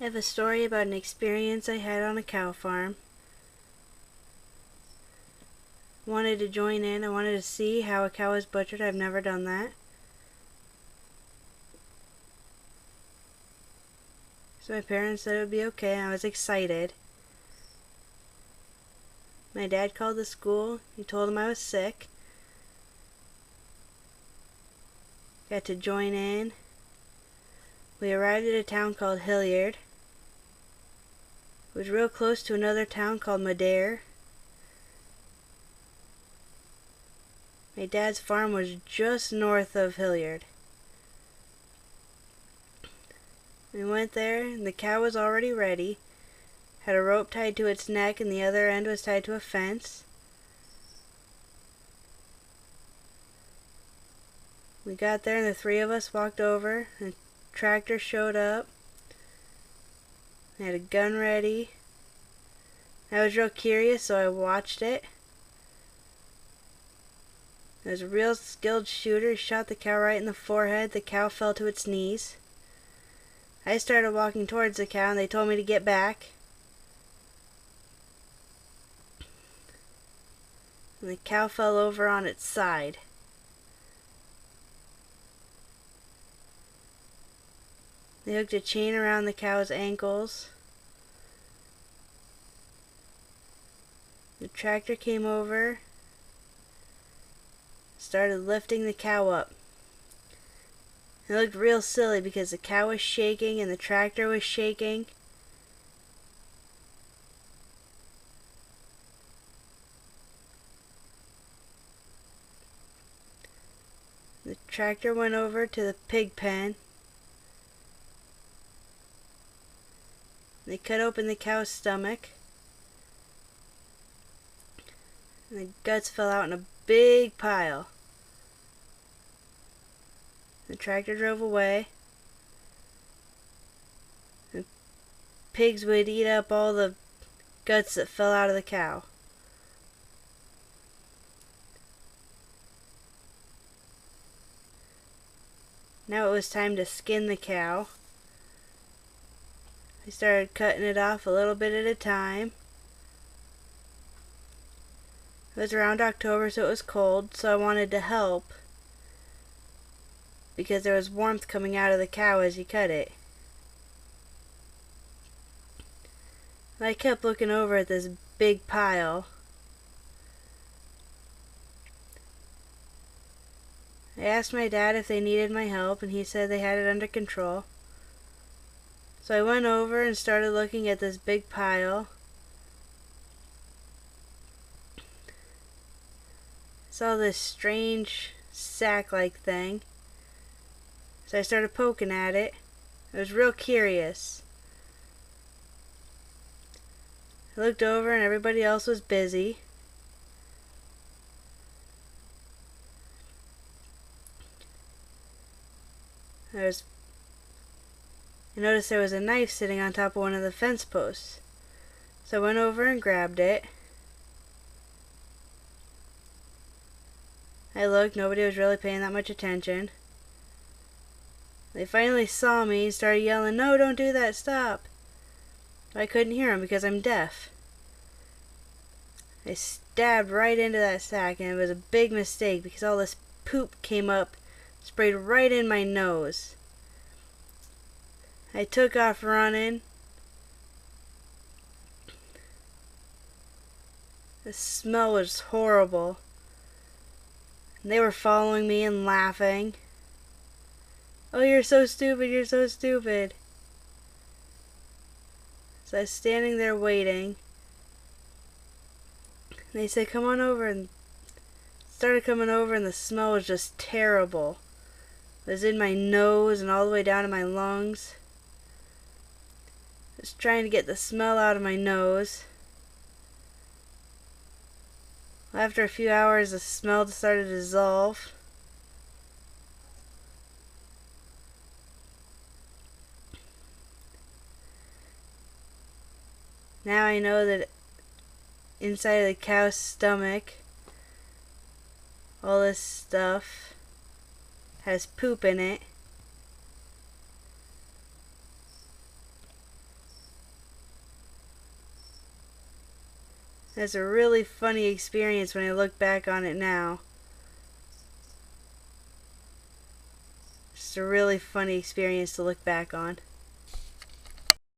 I have a story about an experience I had on a cow farm. Wanted to join in. I wanted to see how a cow is butchered. I've never done that. So my parents said it would be okay, and I was excited. My dad called the school. He told them I was sick. Got to join in. We arrived at a town called Hilliard. It was real close to another town called Madare. My dad's farm was just north of Hilliard. We went there, and the cow was already ready. Had a rope tied to its neck, and the other end was tied to a fence. We got there, and the three of us walked over, and a tractor showed up. They had a gun ready. I was real curious, so I watched it. There was a real skilled shooter. He shot the cow right in the forehead. The cow fell to its knees. I started walking towards the cow, and they told me to get back. And the cow fell over on its side. They hooked a chain around the cow's ankles. The tractor came over, started lifting the cow up. It looked real silly because the cow was shaking and the tractor was shaking. The tractor went over to the pig pen. They cut open the cow's stomach. And the guts fell out in a big pile. The tractor drove away. The pigs would eat up all the guts that fell out of the cow. Now it was time to skin the cow. I started cutting it off a little bit at a time. It was around October, so it was cold, so I wanted to help because there was warmth coming out of the cow as you cut it. I kept looking over at this big pile. I asked my dad if they needed my help, and he said they had it under control. So I went over and started looking at this big pile. Saw this strange sack-like thing. So I started poking at it. I was real curious. I looked over and everybody else was busy. I noticed there was a knife sitting on top of one of the fence posts. So I went over and grabbed it. I looked, nobody was really paying that much attention. They finally saw me and started yelling, "No, don't do that, stop." But I couldn't hear them because I'm deaf. I stabbed right into that sack, and it was a big mistake because all this poop came up, sprayed right in my nose. I took off running. The smell was horrible. They were following me and laughing. "Oh, you're so stupid, you're so stupid." So I was standing there waiting. They said, "Come on over," and started coming over, and the smell was just terrible. It was in my nose and all the way down to my lungs. I was trying to get the smell out of my nose. After a few hours, the smell started to dissolve. Now I know that inside of the cow's stomach, all this stuff has poop in it. It's a really funny experience when I look back on it now. Just a really funny experience to look back on.